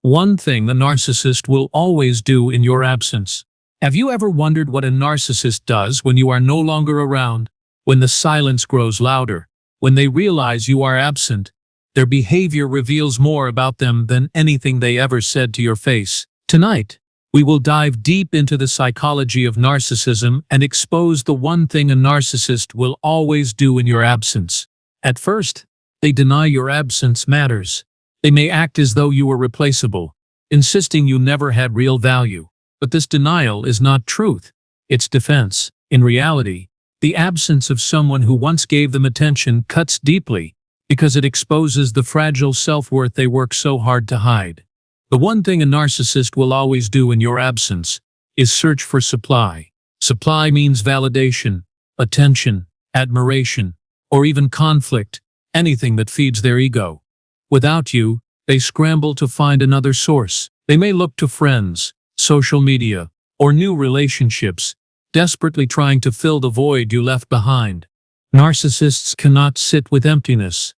One thing the narcissist will always do in your absence. Have you ever wondered what a narcissist does when you are no longer around? When the silence grows louder, when they realize you are absent, their behavior reveals more about them than anything they ever said to your face. Tonight, we will dive deep into the psychology of narcissism and expose the one thing a narcissist will always do in your absence. At first, they deny your absence matters. They may act as though you were replaceable, insisting you never had real value. But this denial is not truth, it's defense. In reality, the absence of someone who once gave them attention cuts deeply because it exposes the fragile self-worth they work so hard to hide. The one thing a narcissist will always do in your absence is search for supply. Supply means validation, attention, admiration, or even conflict, anything that feeds their ego. Without you, they scramble to find another source. They may look to friends, social media, or new relationships, desperately trying to fill the void you left behind. Narcissists cannot sit with emptiness.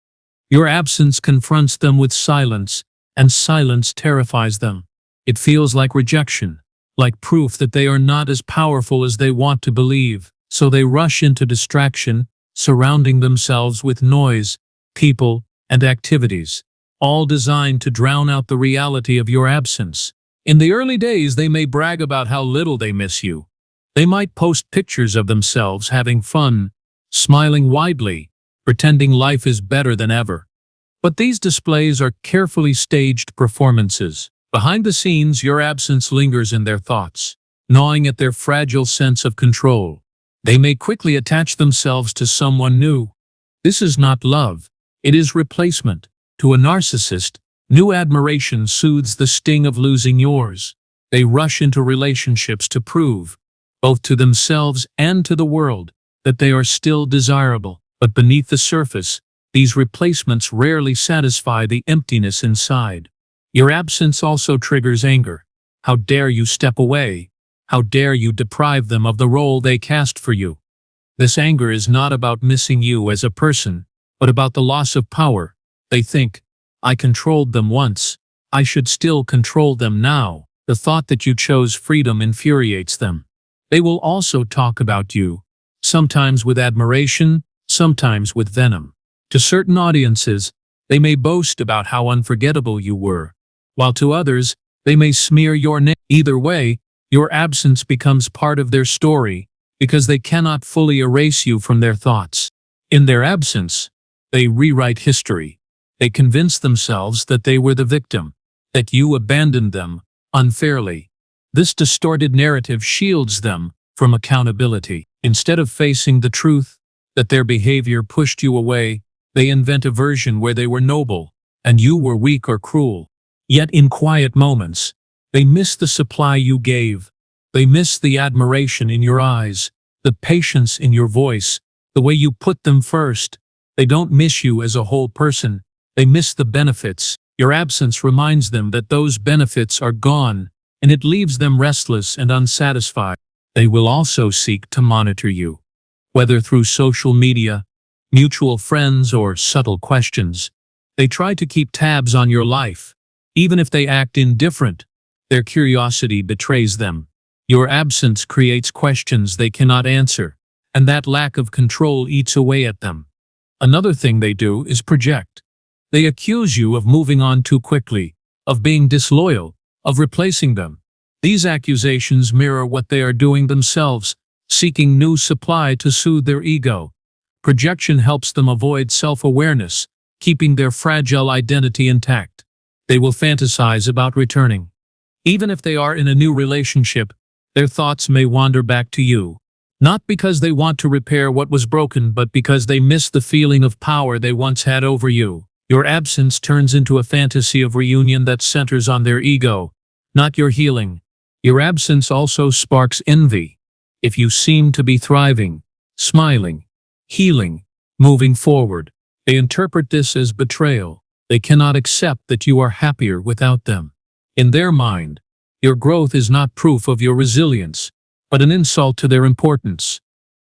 Your absence confronts them with silence, and silence terrifies them. It feels like rejection, like proof that they are not as powerful as they want to believe. So they rush into distraction, surrounding themselves with noise, people, and activities, all designed to drown out the reality of your absence. In the early days, they may brag about how little they miss you. They might post pictures of themselves having fun, smiling widely, pretending life is better than ever. But these displays are carefully staged performances. Behind the scenes, your absence lingers in their thoughts, gnawing at their fragile sense of control. They may quickly attach themselves to someone new. This is not love, it is replacement. To a narcissist, new admiration soothes the sting of losing yours. They rush into relationships to prove, both to themselves and to the world, that they are still desirable. But beneath the surface, these replacements rarely satisfy the emptiness inside. Your absence also triggers anger. How dare you step away? How dare you deprive them of the role they cast for you? This anger is not about missing you as a person, but about the loss of power. They think, I controlled them once, I should still control them now. The thought that you chose freedom infuriates them. They will also talk about you, sometimes with admiration, sometimes with venom. To certain audiences, they may boast about how unforgettable you were, while to others, they may smear your name. Either way, your absence becomes part of their story because they cannot fully erase you from their thoughts. In their absence, they rewrite history. They convince themselves that they were the victim, that you abandoned them unfairly. This distorted narrative shields them from accountability. Instead of facing the truth that their behavior pushed you away, they invent a version where they were noble and you were weak or cruel. Yet in quiet moments, they miss the supply you gave. They miss the admiration in your eyes, the patience in your voice, the way you put them first. They don't miss you as a whole person. They miss the benefits. Your absence reminds them that those benefits are gone, and it leaves them restless and unsatisfied. They will also seek to monitor you, whether through social media, mutual friends, or subtle questions. They try to keep tabs on your life. Even if they act indifferent, their curiosity betrays them. Your absence creates questions they cannot answer, and that lack of control eats away at them. Another thing they do is project. They accuse you of moving on too quickly, of being disloyal, of replacing them. These accusations mirror what they are doing themselves, seeking new supply to soothe their ego. Projection helps them avoid self-awareness, keeping their fragile identity intact. They will fantasize about returning. Even if they are in a new relationship, their thoughts may wander back to you. Not because they want to repair what was broken, but because they miss the feeling of power they once had over you. Your absence turns into a fantasy of reunion that centers on their ego, not your healing. Your absence also sparks envy. If you seem to be thriving, smiling, healing, moving forward, they interpret this as betrayal. They cannot accept that you are happier without them. In their mind, your growth is not proof of your resilience, but an insult to their importance.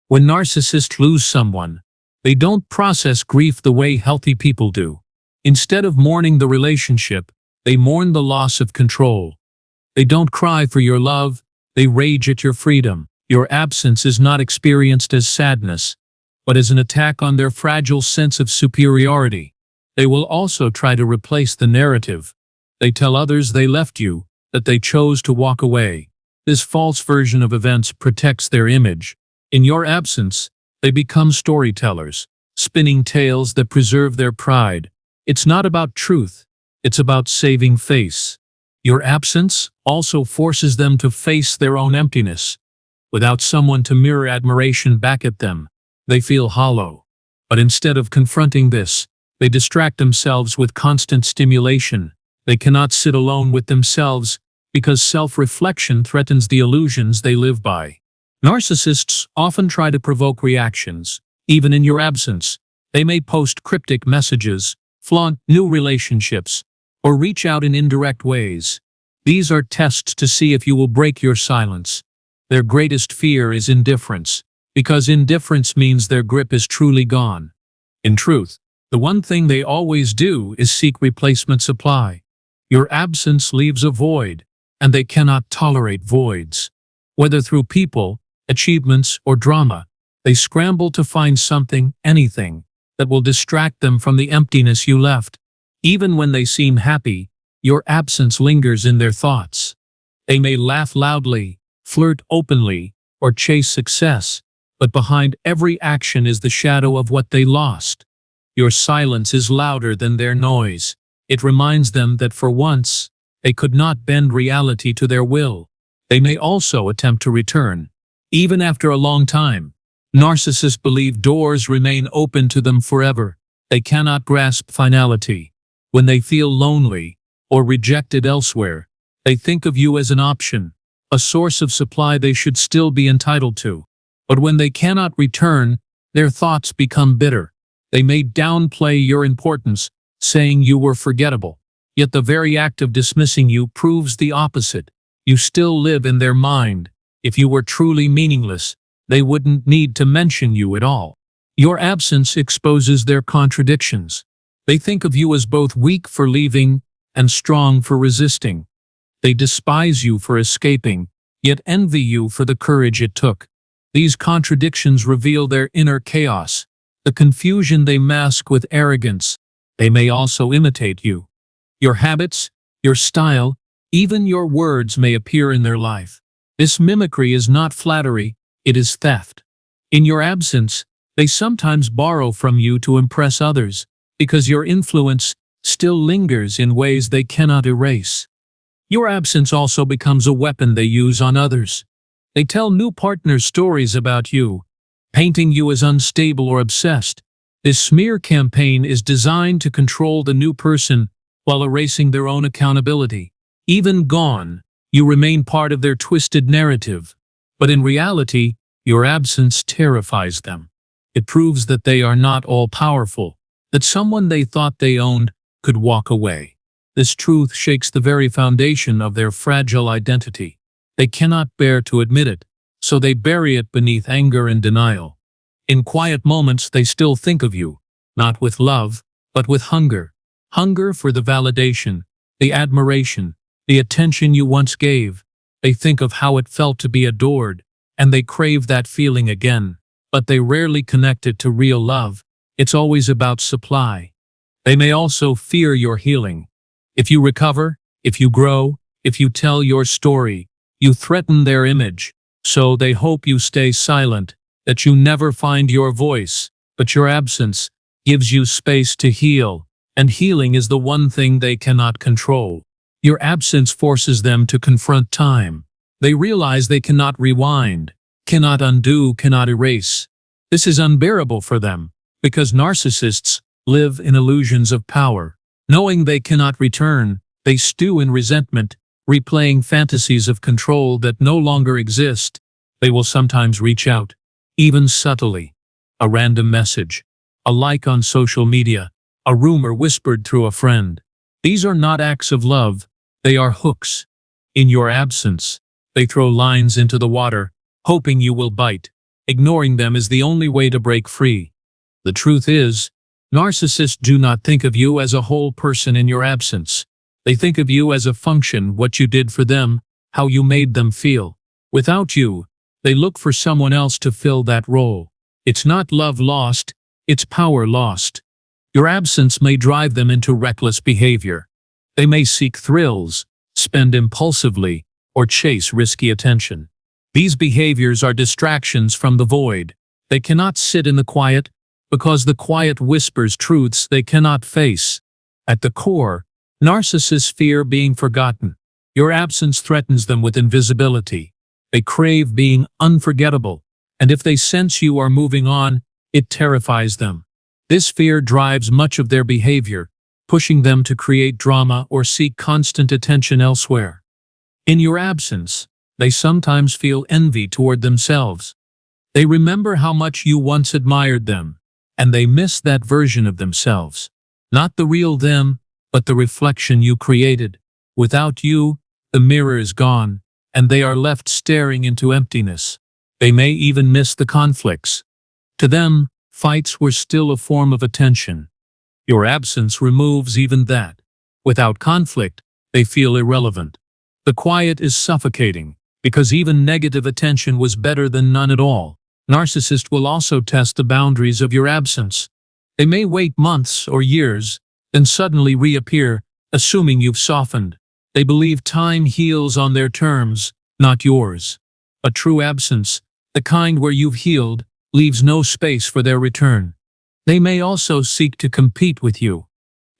When narcissists lose someone, they don't process grief the way healthy people do. Instead of mourning the relationship, They mourn the loss of control. They don't cry for your love, they rage at your freedom. Your absence is not experienced as sadness, but as an attack on their fragile sense of superiority. They will also try to replace the narrative. They tell others they left you, that they chose to walk away. This false version of events protects their image. In your absence, they become storytellers, spinning tales that preserve their pride. It's not about truth, it's about saving face. Your absence also forces them to face their own emptiness. Without someone to mirror admiration back at them, they feel hollow. But instead of confronting this, they distract themselves with constant stimulation. They cannot sit alone with themselves because self-reflection threatens the illusions they live by. Narcissists often try to provoke reactions, even in your absence. They may post cryptic messages, flaunt new relationships, or reach out in indirect ways. These are tests to see if you will break your silence. Their greatest fear is indifference, because indifference means their grip is truly gone. In truth, the one thing they always do is seek replacement supply. Your absence leaves a void, and they cannot tolerate voids. Whether through people, achievements, or drama, they scramble to find something, anything, that will distract them from the emptiness you left. Even when they seem happy, your absence lingers in their thoughts. They may laugh loudly, flirt openly, or chase success, but behind every action is the shadow of what they lost. Your silence is louder than their noise. It reminds them that for once, they could not bend reality to their will. They may also attempt to return, even after a long time. Narcissists believe doors remain open to them forever. They cannot grasp finality. When they feel lonely or rejected elsewhere, they think of you as an option, a source of supply they should still be entitled to. But when they cannot return, their thoughts become bitter. They may downplay your importance, saying you were forgettable. Yet the very act of dismissing you proves the opposite. You still live in their mind. If you were truly meaningless, they wouldn't need to mention you at all. Your absence exposes their contradictions. They think of you as both weak for leaving and strong for resisting. They despise you for escaping, yet envy you for the courage it took. These contradictions reveal their inner chaos, the confusion they mask with arrogance. They may also imitate you. Your habits, your style, even your words may appear in their life. This mimicry is not flattery, it is theft. In your absence, they sometimes borrow from you to impress others, because your influence still lingers in ways they cannot erase. Your absence also becomes a weapon they use on others. They tell new partners stories about you, painting you as unstable or obsessed. This smear campaign is designed to control the new person while erasing their own accountability. Even gone, you remain part of their twisted narrative. But in reality, your absence terrifies them. It proves that they are not all-powerful, that someone they thought they owned could walk away. This truth shakes the very foundation of their fragile identity. They cannot bear to admit it, so they bury it beneath anger and denial. In quiet moments, they still think of you, not with love, but with hunger. Hunger for the validation, the admiration, the attention you once gave. They think of how it felt to be adored, and they crave that feeling again. But they rarely connect it to real love. It's always about supply. They may also fear your healing. If you recover, if you grow, if you tell your story, you threaten their image. So they hope you stay silent, that you never find your voice. But your absence gives you space to heal, and healing is the one thing they cannot control. Your absence forces them to confront time. They realize they cannot rewind, cannot undo, cannot erase. This is unbearable for them, because narcissists live in illusions of power. Knowing they cannot return, they stew in resentment, replaying fantasies of control that no longer exist. They will sometimes reach out, even subtly. A random message, a like on social media, a rumor whispered through a friend. These are not acts of love, they are hooks. In your absence, they throw lines into the water, hoping you will bite. Ignoring them is the only way to break free. The truth is, narcissists do not think of you as a whole person in your absence. They think of you as a function, what you did for them, how you made them feel. Without you, they look for someone else to fill that role. It's not love lost, it's power lost. Your absence may drive them into reckless behavior. They may seek thrills, spend impulsively, or chase risky attention. These behaviors are distractions from the void. They cannot sit in the quiet, because the quiet whispers truths they cannot face. At the core, narcissists fear being forgotten. Your absence threatens them with invisibility. They crave being unforgettable, and if they sense you are moving on, it terrifies them. This fear drives much of their behavior, pushing them to create drama or seek constant attention elsewhere. In your absence, they sometimes feel envy toward themselves. They remember how much you once admired them, and they miss that version of themselves. Not the real them, but the reflection you created. Without you, the mirror is gone, and they are left staring into emptiness. They may even miss the conflicts. To them, fights were still a form of attention. Your absence removes even that. Without conflict, they feel irrelevant. The quiet is suffocating, because even negative attention was better than none at all. Narcissists will also test the boundaries of your absence. They may wait months or years, then suddenly reappear, assuming you've softened. They believe time heals on their terms, not yours. A true absence, the kind where you've healed, leaves no space for their return. They may also seek to compete with you.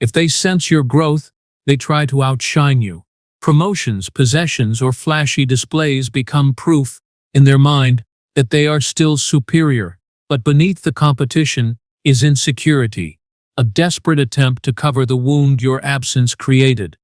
If they sense your growth, they try to outshine you. Promotions, possessions, or flashy displays become proof, in their mind, that they are still superior. But beneath the competition is insecurity, a desperate attempt to cover the wound your absence created.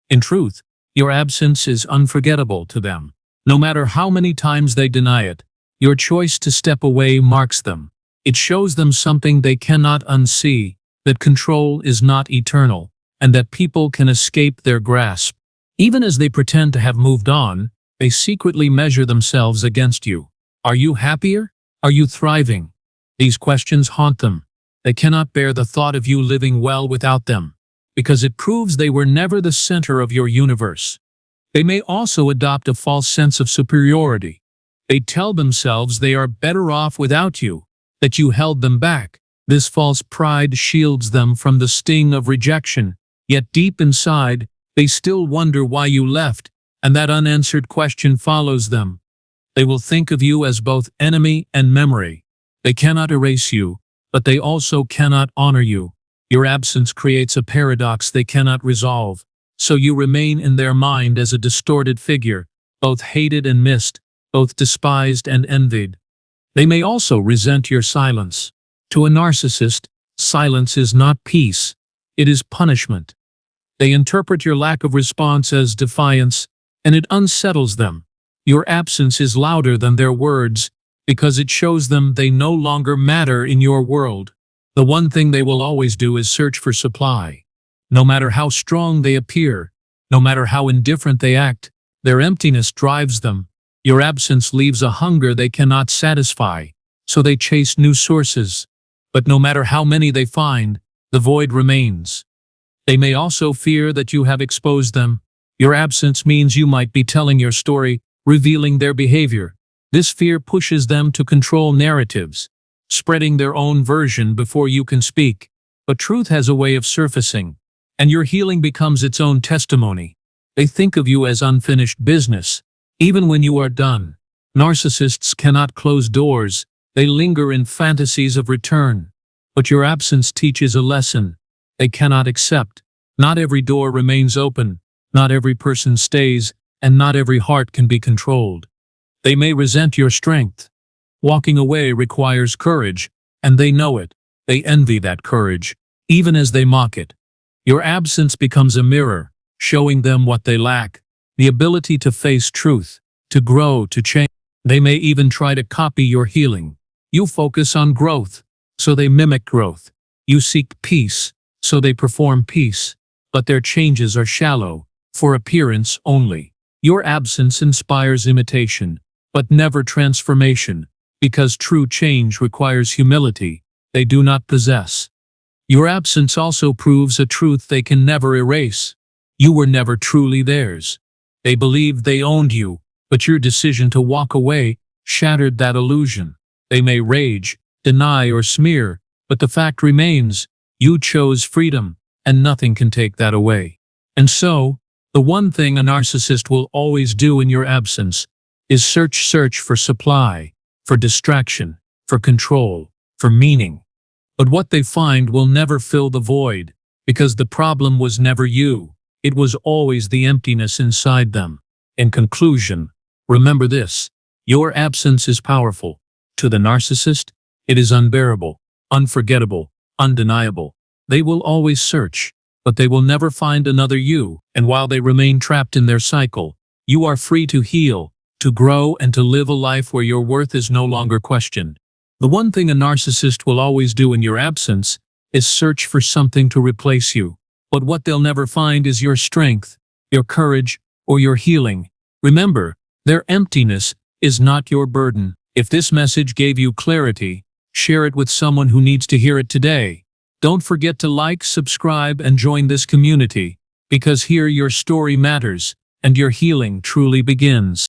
In truth, your absence is unforgettable to them. No matter how many times they deny it, your choice to step away marks them. It shows them something they cannot unsee, that control is not eternal, and that people can escape their grasp. Even as they pretend to have moved on, they secretly measure themselves against you. Are you happier? Are you thriving? These questions haunt them. They cannot bear the thought of you living well without them, because it proves they were never the center of your universe. They may also adopt a false sense of superiority. They tell themselves they are better off without you, that you held them back. This false pride shields them from the sting of rejection, yet deep inside, they still wonder why you left, and that unanswered question follows them. They will think of you as both enemy and memory. They cannot erase you, but they also cannot honor you. Your absence creates a paradox they cannot resolve, so you remain in their mind as a distorted figure, both hated and missed, both despised and envied. They may also resent your silence. To a narcissist, silence is not peace, it is punishment. They interpret your lack of response as defiance, and it unsettles them. Your absence is louder than their words, because it shows them they no longer matter in your world. The one thing they will always do is search for supply. No matter how strong they appear, no matter how indifferent they act, their emptiness drives them. Your absence leaves a hunger they cannot satisfy, so they chase new sources. But no matter how many they find, the void remains. They may also fear that you have exposed them. Your absence means you might be telling your story, revealing their behavior. This fear pushes them to control narratives, spreading their own version before you can speak. But truth has a way of surfacing, and your healing becomes its own testimony. They think of you as unfinished business, even when you are done. Narcissists cannot close doors, they linger in fantasies of return. But your absence teaches a lesson they cannot accept. Not every door remains open, not every person stays, and not every heart can be controlled. They may resent your strength. Walking away requires courage, and they know it. They envy that courage, even as they mock it. Your absence becomes a mirror, showing them what they lack, the ability to face truth, to grow, to change. They may even try to copy your healing. You focus on growth, so they mimic growth. You seek peace, so they perform peace. But their changes are shallow, for appearance only. Your absence inspires imitation, but never transformation, because true change requires humility they do not possess. Your absence also proves a truth they can never erase. You were never truly theirs. They believed they owned you, but your decision to walk away shattered that illusion. They may rage, deny, or smear, but the fact remains, you chose freedom, and nothing can take that away. And so, the one thing a narcissist will always do in your absence is search for supply, for distraction, for control, for meaning. But what they find will never fill the void, because the problem was never you. It was always the emptiness inside them. In conclusion, remember this: your absence is powerful. To the narcissist, it is unbearable, unforgettable, undeniable. They will always search, but they will never find another you, and while they remain trapped in their cycle, you are free to heal, to grow, and to live a life where your worth is no longer questioned. The one thing a narcissist will always do in your absence is search for something to replace you. But what they'll never find is your strength, your courage, or your healing. Remember, their emptiness is not your burden. If this message gave you clarity, share it with someone who needs to hear it today. Don't forget to like, subscribe, and join this community, because here your story matters, and your healing truly begins.